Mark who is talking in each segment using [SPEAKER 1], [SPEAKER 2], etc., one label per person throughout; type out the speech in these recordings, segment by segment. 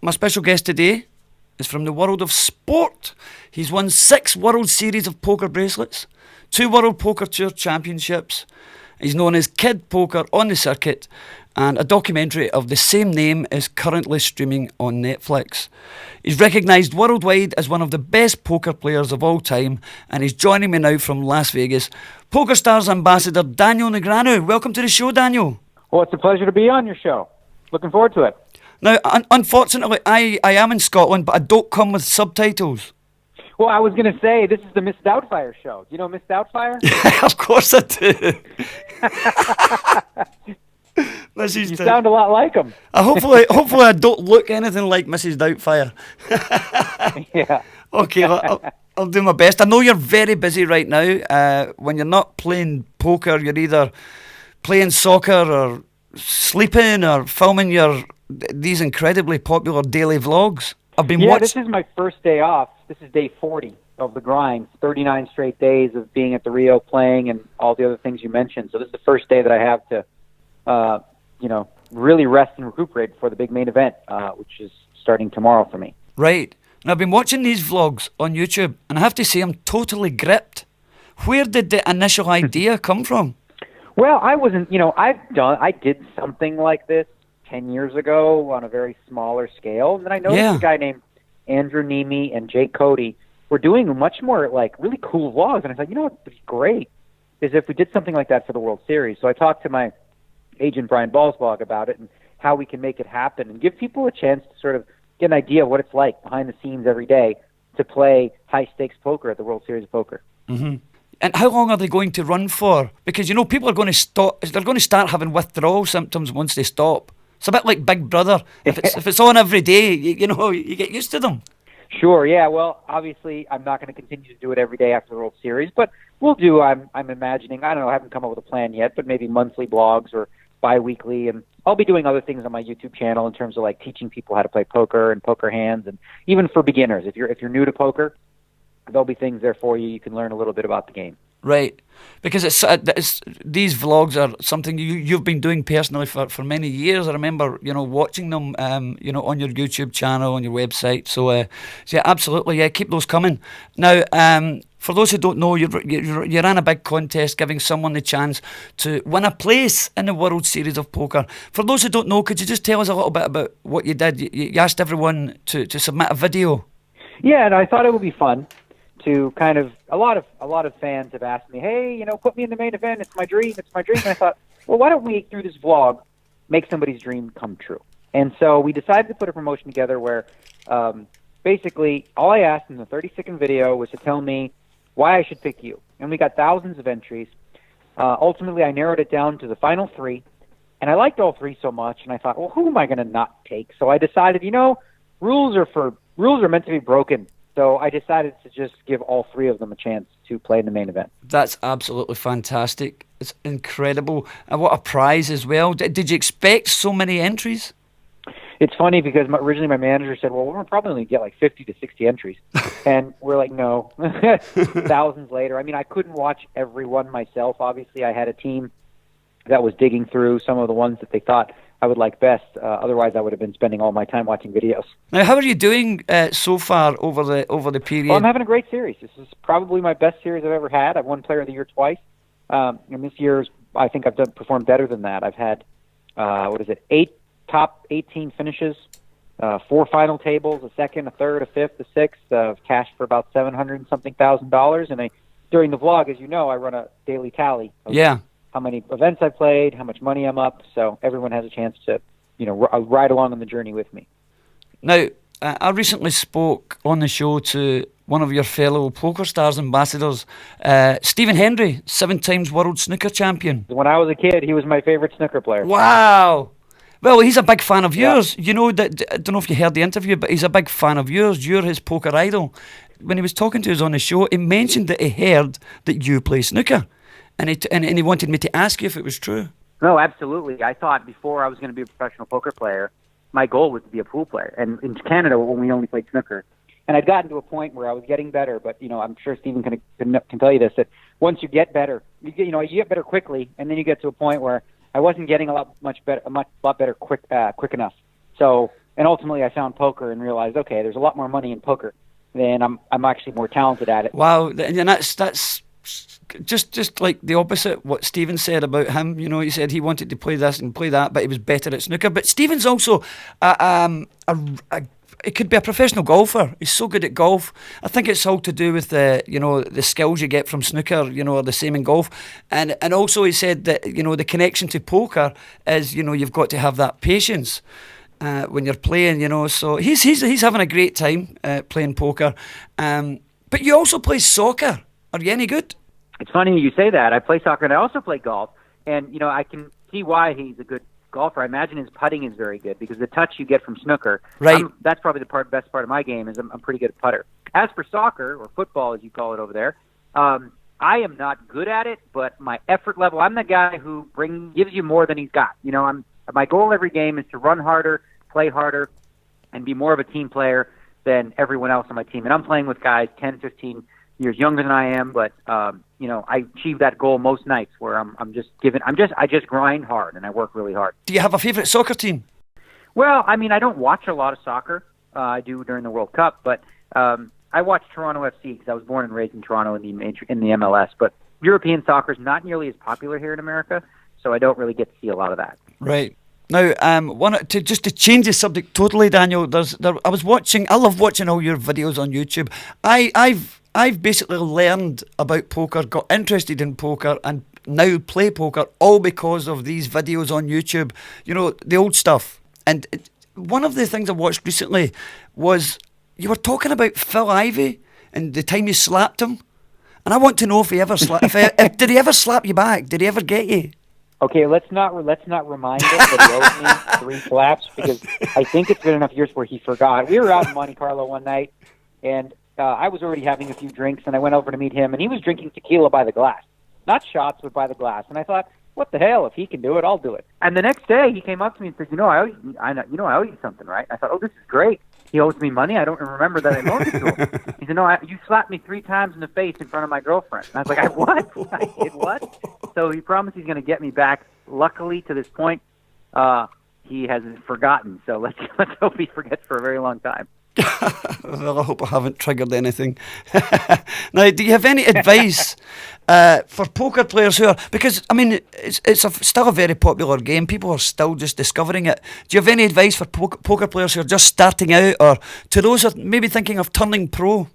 [SPEAKER 1] My special guest today is from the world of sport. He's won 6 World Series of Poker bracelets, 2 World Poker Tour Championships. He's known as Kid Poker on the circuit, and a documentary of the same name is currently streaming on Netflix. He's recognised worldwide as one of the best poker players of all time, and he's joining me now from Las Vegas. PokerStars ambassador Daniel Negreanu. Welcome to the show, Daniel.
[SPEAKER 2] Well, it's a pleasure to be on your show. Looking forward to it.
[SPEAKER 1] Now, unfortunately, I am in Scotland, but I don't come with subtitles.
[SPEAKER 2] Well, I was going to say, this is the Miss Doubtfire show. Do you know Miss Doubtfire?
[SPEAKER 1] Of course I do.
[SPEAKER 2] You sound a lot like him.
[SPEAKER 1] Hopefully I don't look anything like Mrs. Doubtfire.
[SPEAKER 2] Yeah.
[SPEAKER 1] Okay, I'll do my best. I know you're very busy right now. When you're not playing poker, you're either playing soccer or sleeping or filming these incredibly popular daily vlogs. I've been watching.
[SPEAKER 2] This is my first day off. This is day 40 of the grind. 39 straight days of being at the Rio playing and all the other things you mentioned. So this is the first day that I have to, really rest and recuperate before the big main event, which is starting tomorrow for me.
[SPEAKER 1] Right. And I've been watching these vlogs on YouTube, and I have to say I'm totally gripped. Where did the initial idea come from? Well,
[SPEAKER 2] I wasn't, I did something like this 10 years ago on a very smaller scale. And then I noticed a guy named Andrew Nemi and Jake Cody were doing much more really cool vlogs. And I thought, what would be great is if we did something like that for the World Series. So I talked to my agent, Brian Ballsbog, about it and how we can make it happen and give people a chance to sort of get an idea of what it's like behind the scenes every day to play high-stakes poker at the World Series of Poker.
[SPEAKER 1] Mm-hmm. And how long are they going to run for? Because, people are going to stop. They're going to start having withdrawal symptoms once they stop. It's a bit like Big Brother. If it's on every day, you get used to them.
[SPEAKER 2] Sure, yeah. Well, obviously, I'm not going to continue to do it every day after the World Series, but we'll do, I'm imagining, I don't know, I haven't come up with a plan yet, but maybe monthly blogs or bi-weekly, and I'll be doing other things on my YouTube channel in terms of teaching people how to play poker and poker hands, and even for beginners. If you're new to poker, there'll be things there for you. You can learn a little bit about the game.
[SPEAKER 1] Right, because it's these vlogs are something you've been doing personally for many years. I remember watching them on your YouTube channel, on your website. So yeah, absolutely, yeah, keep those coming. Now, for those who don't know, you ran a big contest giving someone the chance to win a place in the World Series of Poker. For those who don't know, could you just tell us a little bit about what you did? You asked everyone to submit a video.
[SPEAKER 2] Yeah, and I thought it would be fun to kind of, a lot of fans have asked me, hey, put me in the main event. It's my dream. And I thought, well, why don't we, through this vlog, make somebody's dream come true? And so we decided to put a promotion together where basically all I asked in the 30-second video was to tell me why I should pick you. And we got thousands of entries. Ultimately, I narrowed it down to the final 3. And I liked all 3 so much. And I thought, well, who am I going to not take? So I decided, rules are meant to be broken. So I decided to just give all 3 of them a chance to play in the main event.
[SPEAKER 1] That's absolutely fantastic. It's incredible. And what a prize as well. Did you expect so many entries?
[SPEAKER 2] It's funny because originally my manager said, well, we're probably going to get 50 to 60 entries. And we're like, no. Thousands later. I mean, I couldn't watch every one myself. Obviously, I had a team that was digging through some of the ones that they thought I would like best. Otherwise, I would have been spending all my time watching videos.
[SPEAKER 1] Now, how are you doing so far over the period?
[SPEAKER 2] Well, I'm having a great series. This is probably my best series I've ever had. I've won Player of the Year twice. And this year's, I think I've performed better than that. I've had, 8 top 18 finishes, 4 final tables, a second, a third, a fifth, a sixth. I've cashed for about $700-something thousand. And during the vlog, as you know, I run a daily tally.
[SPEAKER 1] Yeah.
[SPEAKER 2] How many events I played, how much money I'm up, so everyone has a chance to, ride along on the journey with me.
[SPEAKER 1] Now, I recently spoke on the show to one of your fellow PokerStars ambassadors, Stephen Hendry, 7 times world snooker champion.
[SPEAKER 2] When I was a kid, he was my favorite snooker player.
[SPEAKER 1] Wow! Well, he's a big fan of yours. Yeah. I don't know if you heard the interview, but he's a big fan of yours. You're his poker idol. When he was talking to us on the show, he mentioned that he heard that you play snooker. And he wanted me to ask you if it was true.
[SPEAKER 2] No, absolutely. I thought before I was going to be a professional poker player, my goal was to be a pool player. And in Canada, when we only played snooker, and I'd gotten to a point where I was getting better. But I'm sure Stephen can tell you this, that once you get better, you get better quickly, and then you get to a point where I wasn't getting a lot better quick enough. So And ultimately, I found poker and realized, okay, there's a lot more money in poker than I'm actually more talented at it.
[SPEAKER 1] Wow, and that's just like the opposite what Stephen said about him. You know, he said he wanted to play this and play that, but he was better at snooker. But Stephen's also it could be a professional golfer. He's so good at golf. I think it's all to do with the skills you get from snooker, are the same in golf. And also he said that, the connection to poker is, you've got to have that patience when you're playing, So he's having a great time playing poker. But you also play soccer. Are you any good?
[SPEAKER 2] It's funny you say that. I play soccer and I also play golf. And, I can see why he's a good golfer. I imagine his putting is very good because the touch you get from snooker,
[SPEAKER 1] right?
[SPEAKER 2] That's probably the best part of my game is I'm pretty good at putter. As for soccer, or football as you call it over there, I am not good at it, but my effort level, I'm the guy who gives you more than he's got. My goal every game is to run harder, play harder, and be more of a team player than everyone else on my team. And I'm playing with guys 10, 15 years younger than I am, but I achieve that goal most nights where I just grind hard and I work really hard.
[SPEAKER 1] Do you have a favorite soccer team?
[SPEAKER 2] Well, I don't watch a lot of soccer. I do during the World Cup, but I watch Toronto FC because I was born and raised in Toronto in the MLS. But European soccer is not nearly as popular here in America, so I don't really get to see a lot of that.
[SPEAKER 1] Right. Now, to change the subject totally, Daniel. I was watching. I love watching all your videos on YouTube. I've basically learned about poker, got interested in poker, and now play poker all because of these videos on YouTube. The old stuff. And one of the things I watched recently was you were talking about Phil Ivey and the time you slapped him. And I want to know if he ever did he ever slap you back? Did he ever get you?
[SPEAKER 2] Okay, let's not remind him that he owes me 3 slaps because I think it's been enough years where he forgot. We were out in Monte Carlo one night, and I was already having a few drinks, and I went over to meet him, and he was drinking tequila by the glass. Not shots, but by the glass. And I thought, what the hell? If he can do it, I'll do it. And the next day, he came up to me and said, I owe you something, right? I thought, oh, this is great. He owes me money. I don't remember that I loaned it to him. He said, no, you slapped me 3 times in the face in front of my girlfriend. And I was like, what? I did what? So he promised he's going to get me back. Luckily, to this point, he hasn't forgotten. So let's hope he forgets for a very long time.
[SPEAKER 1] Well, I hope I haven't triggered anything. Now, do you have any advice for poker players who are, because it's still a very popular game, people are still just discovering it. Do you have any advice for poker players who are just starting out, or to those who are maybe thinking of turning pro?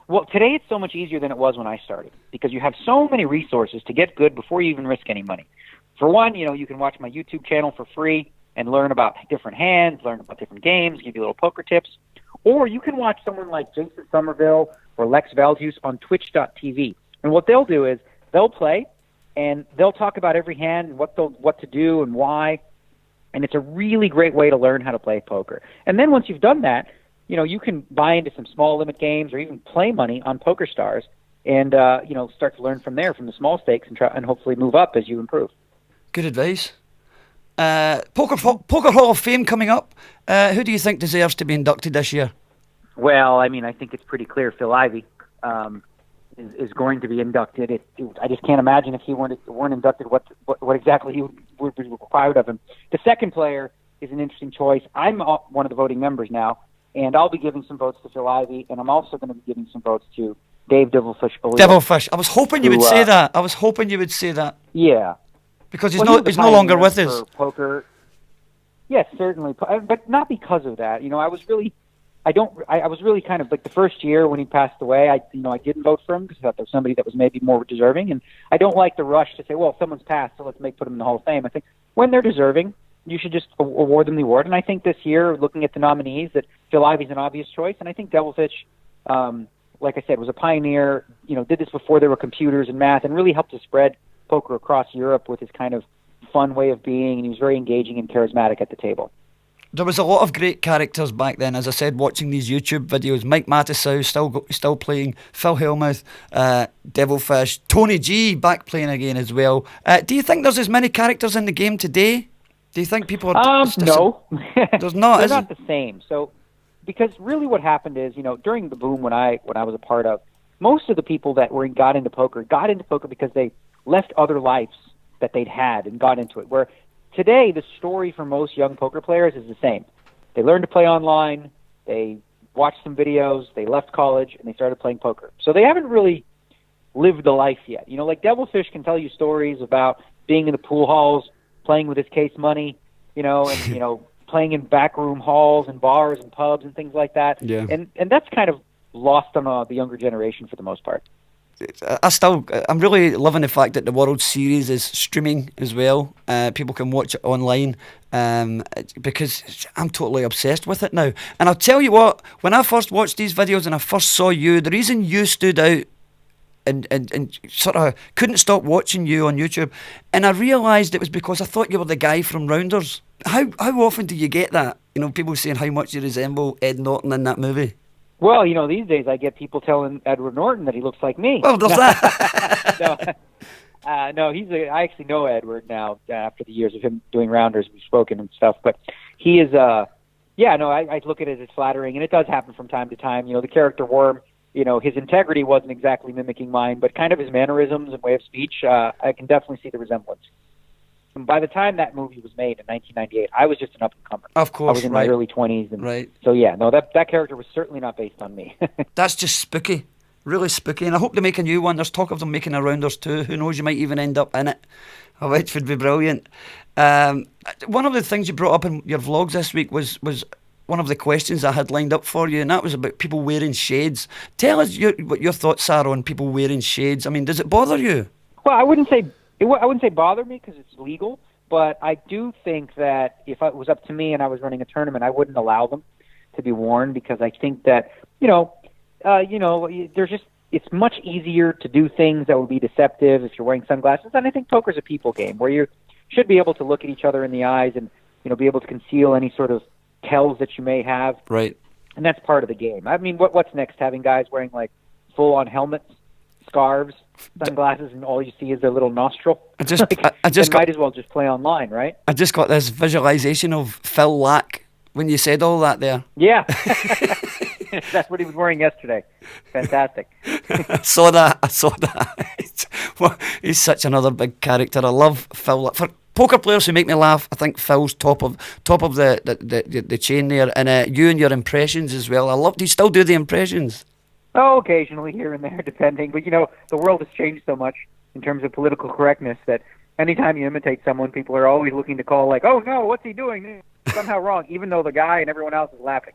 [SPEAKER 2] Well, today it's so much easier than it was when I started because you have so many resources to get good before you even risk any money. For one, you can watch my YouTube channel for free and learn about different hands, learn about different games, give you little poker tips. Or you can watch someone like Jason Somerville or Lex Valdhuis on Twitch.tv. And what they'll do is they'll play and they'll talk about every hand and what to do and why. And it's a really great way to learn how to play poker. And then once you've done that, you can buy into some small limit games or even play money on PokerStars and start to learn from there, from the small stakes, and hopefully move up as you improve.
[SPEAKER 1] Good advice. Poker Hall of Fame coming up. Who do you think deserves to be inducted this year?
[SPEAKER 2] Well, I think it's pretty clear Phil Ivey is going to be inducted. I just can't imagine if he weren't inducted what exactly he would be required of him. The second player is an interesting choice. I'm one of the voting members now, and I'll be giving some votes to Phil Ivey, and I'm also going to be giving some votes to Dave Devilfish.
[SPEAKER 1] Devilfish. I was hoping you would say that.
[SPEAKER 2] Yeah.
[SPEAKER 1] Because he's no longer with us.
[SPEAKER 2] Poker. Yes, certainly, but not because of that. I was really kind of like the first year when he passed away. I didn't vote for him because I thought there was somebody that was maybe more deserving, and I don't like the rush to say, well, someone's passed, so let's put him in the Hall of Fame. I think when they're deserving, you should just award them the award. And I think this year, looking at the nominees, that Phil Ivey's an obvious choice, and I think Devilfish, like I said, was a pioneer. Did this before there were computers and math, and really helped to spread poker across Europe with his kind of fun way of being, and he was very engaging and charismatic at the table.
[SPEAKER 1] There was a lot of great characters back then, as I said, watching these YouTube videos. Mike Mattisau still playing, Phil Hellmuth, Devilfish, Tony G back playing again as well. Do you think there's as many characters in the game today? Do you think people are...
[SPEAKER 2] No.
[SPEAKER 1] There's not,
[SPEAKER 2] They're not the same. So, because really what happened is, during the boom when I was a part of, most of the people that got into poker because they left other lives that they'd had and got into it. Where today, the story for most young poker players is the same. They learned to play online. They watched some videos. They left college, and they started playing poker. So they haven't really lived the life yet. You know, like Devilfish can tell you stories about being in the pool halls, playing with his case money, you know, and, you know, playing in backroom halls and bars and pubs and things like that.
[SPEAKER 1] Yeah.
[SPEAKER 2] And that's kind of lost on the younger generation for the most part.
[SPEAKER 1] I'm really loving the fact that the World Series is streaming as well. People can watch it online, because I'm totally obsessed with it now. And I'll tell you what, when I first watched these videos and I first saw you, the reason you stood out and sort of couldn't stop watching you on YouTube, and I realised it was because I thought you were the guy from Rounders. How often do you get that? You know, people saying how much you resemble Ed Norton in that movie.
[SPEAKER 2] Well, you know, these days I get people telling Edward Norton that he looks like me.
[SPEAKER 1] Well, there's that.
[SPEAKER 2] No, I actually know Edward now after the years of him doing Rounders. We've spoken and stuff, but he is. I look at it as flattering, and it does happen from time to time. You know, the character Worm. You know, his integrity wasn't exactly mimicking mine, but kind of his mannerisms and way of speech, I can definitely see the resemblance. And by the time that movie was made in 1998, I was just an up-and-comer.
[SPEAKER 1] Of course,
[SPEAKER 2] I was in my early 20s. And
[SPEAKER 1] right.
[SPEAKER 2] So, yeah, no, that character was certainly not based on me.
[SPEAKER 1] That's just spooky. Really spooky. And I hope they make a new one. There's talk of them making a Rounders too. Who knows, you might even end up in it, which would be brilliant. One of the things you brought up in your vlogs this week was one of the questions I had lined up for you, and that was about people wearing shades. Tell us what your thoughts are on people wearing shades. I mean, does it bother you?
[SPEAKER 2] Well, I wouldn't say bother me because it's legal, but I do think that if it was up to me and I was running a tournament, I wouldn't allow them to be worn because I think that there's just it's much easier to do things that would be deceptive if you're wearing sunglasses. And I think poker's a people game where you should be able to look at each other in the eyes and be able to conceal any sort of tells that you may have.
[SPEAKER 1] Right.
[SPEAKER 2] And that's part of the game. I mean, what's next? Having guys wearing like full-on helmets, scarves, sunglasses, and all you see is their little nostril. I might as well just play online, right?
[SPEAKER 1] I just got this visualization of Phil Lack when you said all that there.
[SPEAKER 2] Yeah. That's what he was wearing yesterday. Fantastic.
[SPEAKER 1] I saw that. Well, he's such another big character. I love Phil Lack. For poker players who make me laugh, I think Phil's top of the chain there, and you and your impressions as well. Do you still do the impressions?
[SPEAKER 2] Oh, occasionally here and there, depending. But the world has changed so much in terms of political correctness that anytime you imitate someone, people are always looking to call like, "Oh no, what's he doing?" Somehow wrong, even though the guy and everyone else is laughing.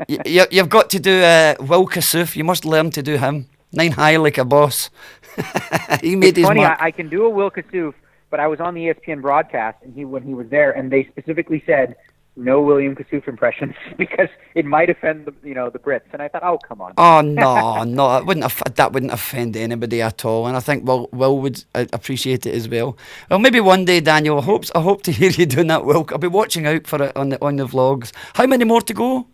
[SPEAKER 1] You've got to do Will Kassouf. You must learn to do him. 9 high like a boss. He made his
[SPEAKER 2] funny.
[SPEAKER 1] mark.
[SPEAKER 2] I can do a Will Kassouf. But I was on the ESPN broadcast, and when he was there, and they specifically said no William Kassouf impressions because it might offend the Brits. And I thought, oh, come on.
[SPEAKER 1] Oh no, that wouldn't offend anybody at all. And I think Will would appreciate it as well. Well, maybe one day, Daniel. I hope to hear you doing that. Will, I'll be watching out for it on the vlogs. How many more to go?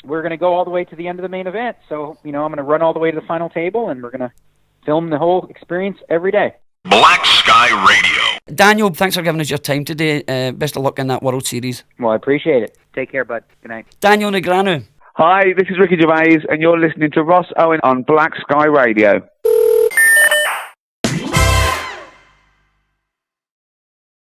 [SPEAKER 2] We're going to go all the way to the end of the main event. So I'm going to run all the way to the final table, and we're going to film the whole experience every day.
[SPEAKER 3] Black Sky Radio.
[SPEAKER 1] Daniel, thanks for giving us your time today. Best of luck in that World Series.
[SPEAKER 2] Well, I appreciate it. Take care, bud. Good night.
[SPEAKER 1] Daniel Negreanu.
[SPEAKER 4] Hi, this is Ricky Gervais, and you're listening to Ross Owen on Black Sky Radio.